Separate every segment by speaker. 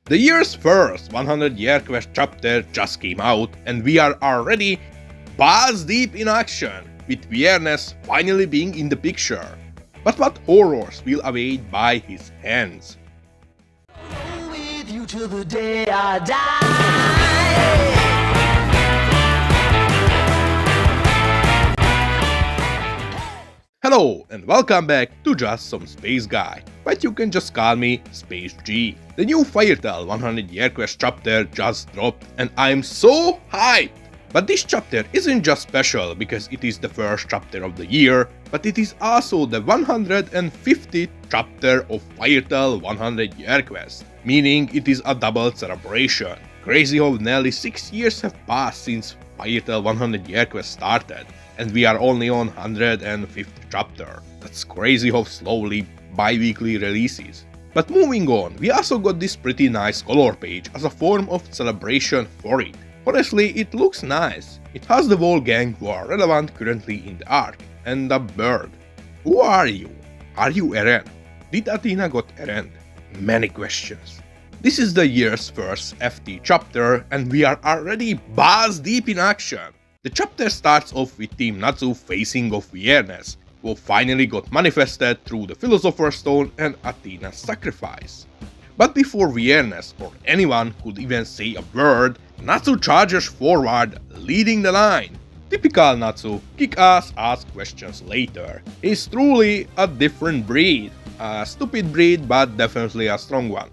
Speaker 1: The year's first 100-year quest chapter just came out and we are already balls deep in action, with Viernes finally being in the picture. But what horrors will await by his hands?
Speaker 2: With you till the day I die.
Speaker 1: Hello and welcome back to Just Some Space Guy, but you can just call me Space G. The new Firetail 100-year quest chapter just dropped and I'm so hyped! But this chapter isn't just special because it is the first chapter of the year, but it is also the 150th chapter of Firetail 100-year quest, meaning it is a double celebration. Crazy how nearly 6 years have passed since Firetail 100-year quest started, and we are only on 105th chapter. That's crazy how slowly bi-weekly releases. But moving on, we also got this pretty nice color page as a form of celebration for it. Honestly, it looks nice. It has the whole gang who are relevant currently in the arc, and a bird. Who are you? Are you Eren? Did Athena got Eren? Many questions. This is the year's first FT chapter and we are already balls deep in action. The chapter starts off with Team Natsu facing off Viernes, who finally got manifested through the Philosopher's Stone and Athena's sacrifice. But before Viernes or anyone could even say a word, Natsu charges forward, leading the line. Typical Natsu, kick-ass ask questions later. He's truly a different breed. A stupid breed, but definitely a strong one.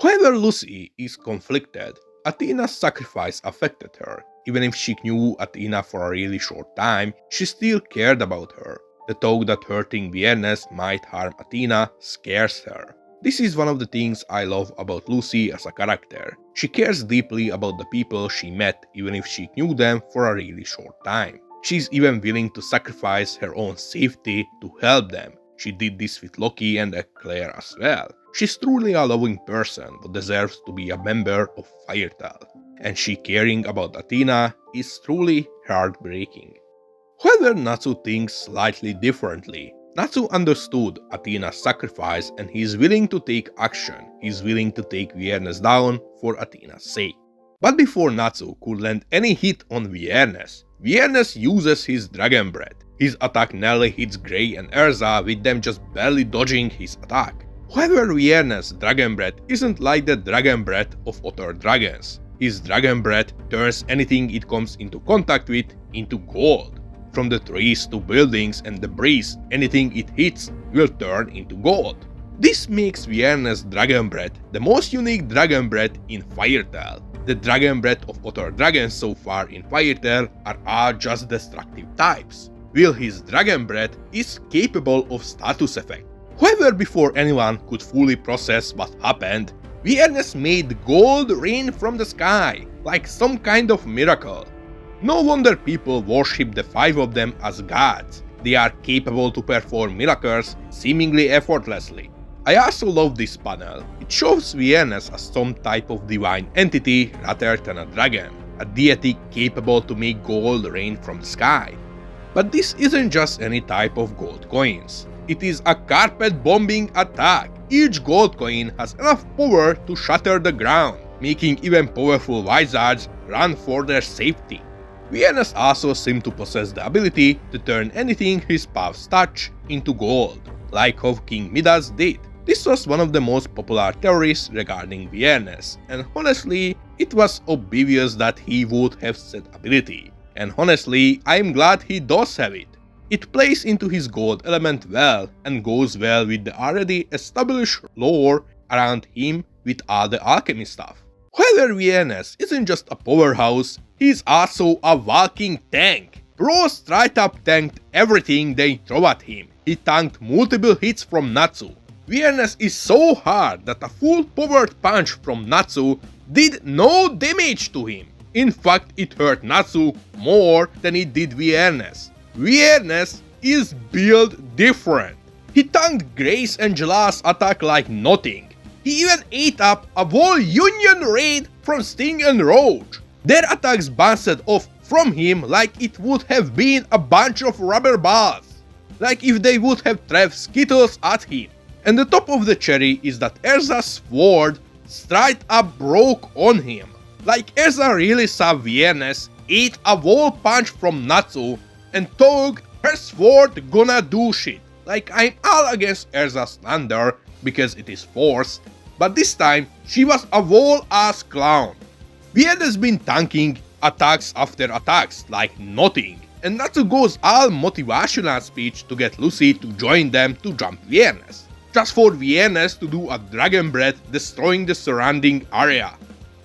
Speaker 1: However, Lucy is conflicted. Athena's sacrifice affected her. Even if she knew Athena for a really short time, she still cared about her. The thought that hurting Viernes might harm Athena scares her. This is one of the things I love about Lucy as a character. She cares deeply about the people she met even if she knew them for a really short time. She's even willing to sacrifice her own safety to help them. She did this with Loki and Eclair as well. She's truly a loving person who deserves to be a member of Firetail. And she caring about Athena is truly heartbreaking. However, Natsu thinks slightly differently. Natsu understood Athena's sacrifice and he is willing to take action. He is willing to take Viernes down for Athena's sake. But before Natsu could land any hit on Viernes, Viernes uses his Dragon Breath. His attack nearly hits Grey and Erza, with them just barely dodging his attack. However, Viernes' Dragon Breath isn't like the Dragon Breath of other dragons. His Dragon Breath turns anything it comes into contact with into gold. From the trees to buildings and debris, anything it hits will turn into gold. This makes Viernes' Dragon Breath the most unique Dragon Breath in Firetail. The Dragon Breath of other dragons so far in Firetail are all just destructive types, while his Dragon Breath is capable of status effect. However, before anyone could fully process what happened, Viernes made gold rain from the sky, like some kind of miracle. No wonder people worship the 5 of them as gods. They are capable to perform miracles seemingly effortlessly. I also love this panel. It shows Viernes as some type of divine entity rather than a dragon, a deity capable to make gold rain from the sky. But this isn't just any type of gold coins. It is a carpet bombing attack. Each gold coin has enough power to shatter the ground, making even powerful wizards run for their safety. Viernes also seems to possess the ability to turn anything his paths touch into gold, like how King Midas did. This was one of the most popular theories regarding Viernes, and honestly, it was obvious that he would have said ability. And honestly, I'm glad he does have it. It plays into his gold element well and goes well with the already established lore around him with all the alchemy stuff. However, Viernes isn't just a powerhouse, he's also a walking tank. Bro straight up tanked everything they throw at him. He tanked multiple hits from Natsu. Viernes is so hard that a full powered punch from Natsu did no damage to him. In fact, it hurt Natsu more than it did Viernes. Viernes is built different. He tanked Grace and Jala's attack like nothing. He even ate up a whole Union raid from Sting and Roach. Their attacks bounced off from him like it would have been a bunch of rubber balls. Like if they would have thrown Skittles at him. And the top of the cherry is that Erza's sword straight up broke on him. Like Erza really saw Viernes eat a wall punch from Natsu and thought her sword gonna do shit. Like, I'm all against Erza's thunder because it is forced, but this time she was a whole ass clown. Viernes been tanking attacks after attacks like nothing, and Natsu goes all motivational speech to get Lucy to join them to jump Viernes, just for Viernes to do a dragon breath destroying the surrounding area.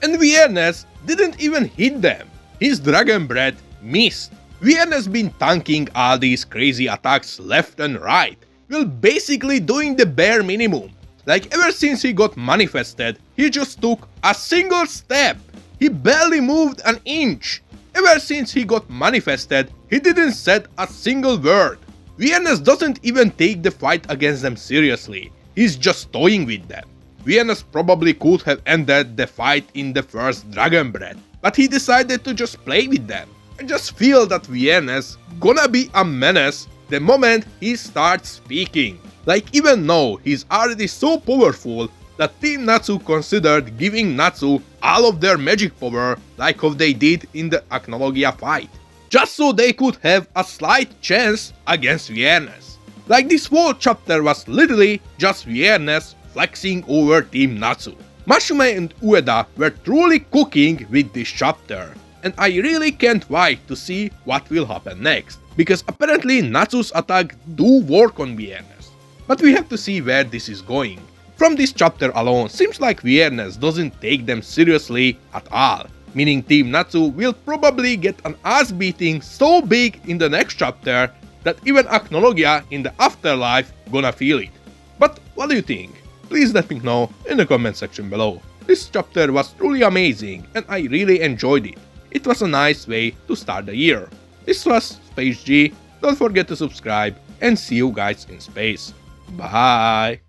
Speaker 1: And Viernes didn't even hit them, his dragon breath missed. Viernes been tanking all these crazy attacks left and right, while basically doing the bare minimum. Like ever since he got manifested, he just took a single step. He barely moved an inch. Ever since he got manifested, he didn't say a single word. Viernes doesn't even take the fight against them seriously, he's just toying with them. Viernes probably could have ended the fight in the first dragon breath, but he decided to just play with them. I just feel that Viernes gonna be a menace the moment he starts speaking. Like, even though he's already so powerful that Team Natsu considered giving Natsu all of their magic power like how they did in the Acnologia fight, just so they could have a slight chance against Viernes. Like, this whole chapter was literally just Viernes flexing over Team Natsu. Mashima and Ueda were truly cooking with this chapter, and I really can't wait to see what will happen next, because apparently Natsu's attack do work on Viernes. But we have to see where this is going. From this chapter alone, seems like Viernes doesn't take them seriously at all, meaning Team Natsu will probably get an ass beating so big in the next chapter that even Acnologia in the afterlife gonna feel it. But what do you think? Please let me know in the comment section below. This chapter was truly amazing and I really enjoyed it. It was a nice way to start the year. This was Space G, don't forget to subscribe and see you guys in space. Bye!